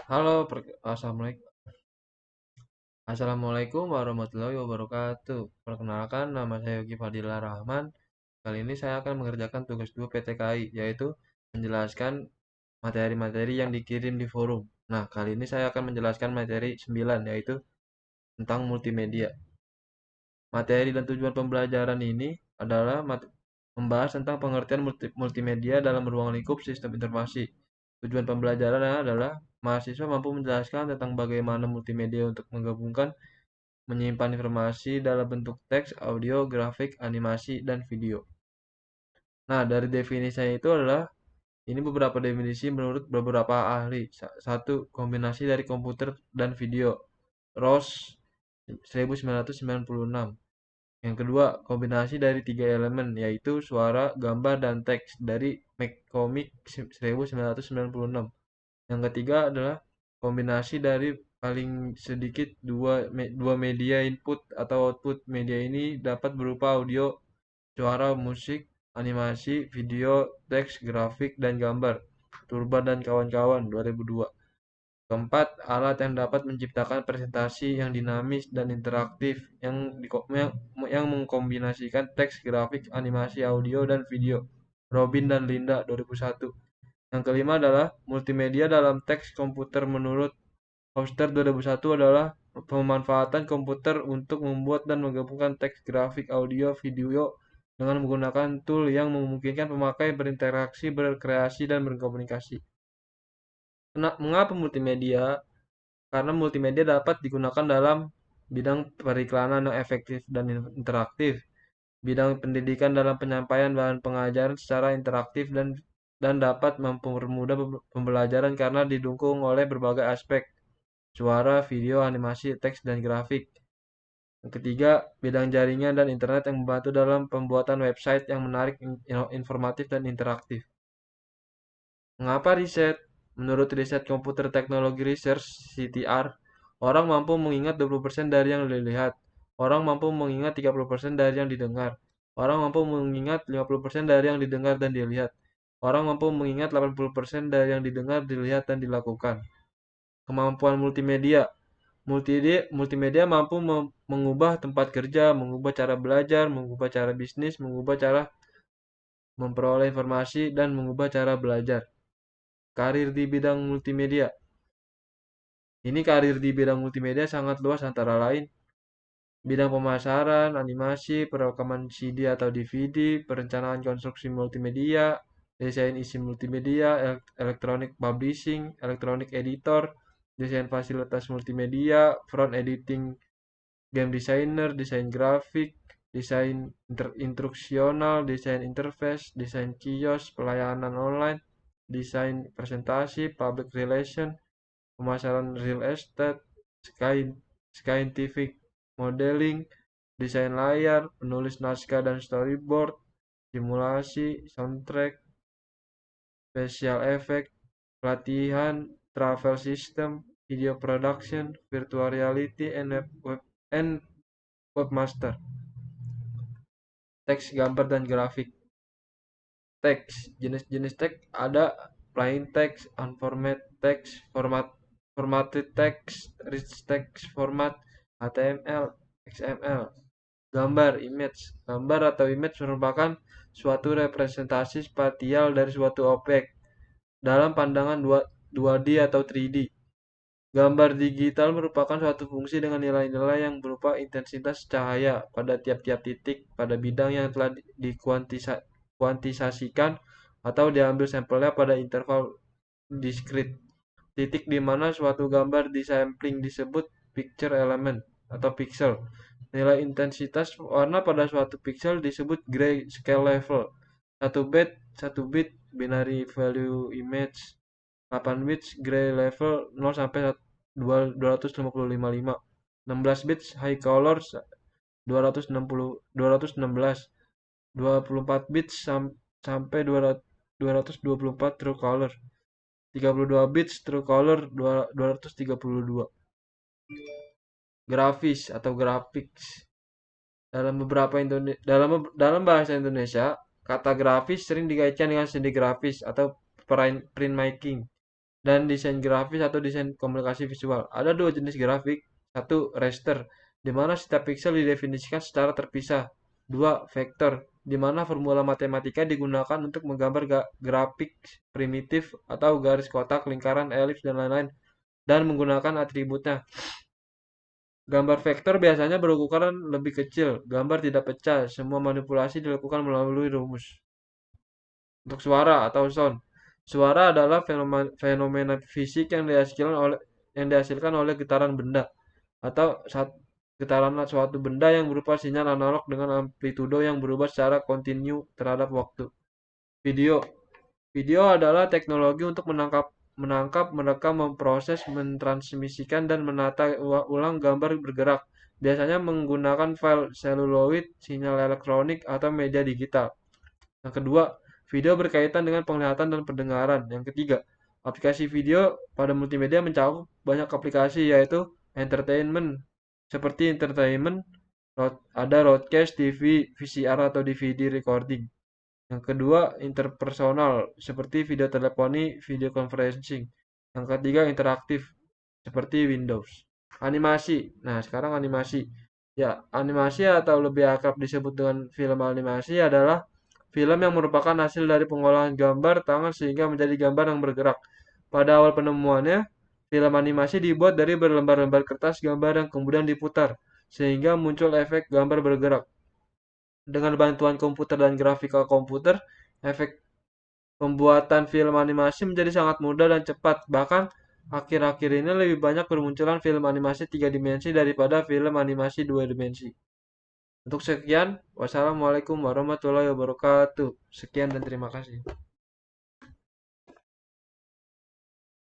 Halo, Assalamualaikum warahmatullahi wabarakatuh. Perkenalkan, nama saya Yogi Fadilah Rahman. Kali ini saya akan mengerjakan tugas 2 PTKI, yaitu menjelaskan materi-materi yang dikirim di forum. Nah, kali ini saya akan menjelaskan materi 9, yaitu tentang multimedia. Materi dan tujuan pembelajaran ini adalah membahas tentang pengertian multimedia dalam ruang lingkup sistem informasi. Tujuan pembelajarannya adalah mahasiswa mampu menjelaskan tentang bagaimana multimedia untuk menggabungkan, menyimpan informasi dalam bentuk teks, audio, grafik, animasi, dan video. Nah, dari definisinya itu adalah ini beberapa definisi menurut beberapa ahli. Satu, kombinasi dari komputer dan video. Ross 1996. Yang kedua, kombinasi dari tiga elemen, yaitu suara, gambar, dan teks dari McCormick 1996. Yang ketiga adalah kombinasi dari paling sedikit dua media input atau output. Media ini dapat berupa audio, suara, musik, animasi, video, teks, grafik, dan gambar. Turban dan kawan-kawan 2002. Keempat, alat yang dapat menciptakan presentasi yang dinamis dan interaktif yang mengkombinasikan teks, grafik, animasi, audio, dan video. Robin dan Linda 2001. Yang kelima adalah multimedia dalam teks komputer menurut Hofstadter 2001 adalah pemanfaatan komputer untuk membuat dan menggabungkan teks, grafik, audio, video dengan menggunakan tool yang memungkinkan pemakai berinteraksi, berkreasi, dan berkomunikasi. Mengapa multimedia? Karena multimedia dapat digunakan dalam bidang periklanan yang efektif dan interaktif, bidang pendidikan dalam penyampaian bahan pengajaran secara interaktif dan dapat mempermudah pembelajaran karena didukung oleh berbagai aspek, suara, video, animasi, teks, dan grafik. Yang ketiga, bidang jaringan dan internet yang membantu dalam pembuatan website yang menarik, informatif, dan interaktif. Mengapa riset? Menurut riset Computer Technology Research (CTR), orang mampu mengingat 20% dari yang dilihat. Orang mampu mengingat 30% dari yang didengar. Orang mampu mengingat 50% dari yang didengar dan dilihat. Orang mampu mengingat 80% dari yang didengar, dilihat, dan dilakukan. Kemampuan multimedia. Multimedia mampu mengubah tempat kerja, mengubah cara belajar, mengubah cara bisnis, mengubah cara memperoleh informasi, dan mengubah cara belajar. Karir di bidang multimedia. Ini karir di bidang multimedia sangat luas, antara lain bidang pemasaran, animasi, perekaman CD atau DVD, perencanaan konstruksi multimedia, desain isi multimedia, electronic publishing, electronic editor, desain fasilitas multimedia, front editing, game designer, desain grafik, desain instruksional, desain interface, desain kios, pelayanan online, desain presentasi, public relation, pemasaran real estate, scientific modeling, desain layar, penulis naskah dan storyboard, simulasi, soundtrack, special effect, pelatihan, travel system, video production, virtual reality, and webmaster. Teks, gambar, dan grafik. Teks, jenis-jenis teks ada plain text, unformatted text, formatted text, rich text format, HTML, XML. Gambar, image. Gambar atau image merupakan suatu representasi spasial dari suatu objek dalam pandangan 2D atau 3D. Gambar digital merupakan suatu fungsi dengan nilai-nilai yang berupa intensitas cahaya pada tiap-tiap titik pada bidang yang telah dikuantisasikan atau diambil sampelnya pada interval diskrit. Titik di mana suatu gambar disampling disebut picture element atau pixel. Nilai intensitas warna pada suatu pixel disebut grayscale level. 1 bit binary value image, 8 bits gray level 0 sampai 255. 16 bits high color 216, 24 bits sampai 224 true color, 32 bits true color 232. Grafis atau graphics. Dalam bahasa Indonesia, kata grafis sering dikaitkan dengan seni grafis atau printmaking. dan desain grafis atau desain komunikasi visual. Ada dua jenis grafik. Satu, raster, di mana setiap pixel didefinisikan secara terpisah. Dua, vektor, di mana formula matematika digunakan untuk menggambar grafik primitif atau garis kotak, lingkaran, elips, dan lain-lain, dan menggunakan atributnya. Gambar vektor biasanya berukuran lebih kecil, gambar tidak pecah, semua manipulasi dilakukan melalui rumus. Untuk suara atau sound. Suara adalah fenomena fisik yang dihasilkan oleh getaran benda atau getaran suatu benda yang berupa sinyal analog dengan amplitudo yang berubah secara kontinu terhadap waktu. Video. Video adalah teknologi untuk menangkap, merekam, memproses, mentransmisikan, dan menata ulang gambar bergerak, biasanya menggunakan file seluloid, sinyal elektronik, atau media digital. Yang kedua, video berkaitan dengan penglihatan dan pendengaran. Yang ketiga, aplikasi video pada multimedia mencakup banyak aplikasi, yaitu entertainment, seperti entertainment, ada broadcast, TV, VCR atau DVD recording. Yang kedua, interpersonal, seperti video teleponi, video conferencing. Yang ketiga, interaktif, seperti Windows. Animasi. Nah, sekarang animasi. Ya, animasi atau lebih akrab disebut dengan film animasi adalah film yang merupakan hasil dari pengolahan gambar tangan sehingga menjadi gambar yang bergerak. Pada awal penemuannya, film animasi dibuat dari berlembar-lembar kertas gambar yang kemudian diputar, sehingga muncul efek gambar bergerak. Dengan bantuan komputer dan grafika komputer, efek pembuatan film animasi menjadi sangat mudah dan cepat. Bahkan akhir-akhir ini lebih banyak bermunculan film animasi 3 dimensi daripada film animasi 2 dimensi. Untuk sekian, wassalamualaikum warahmatullahi wabarakatuh. Sekian dan terima kasih.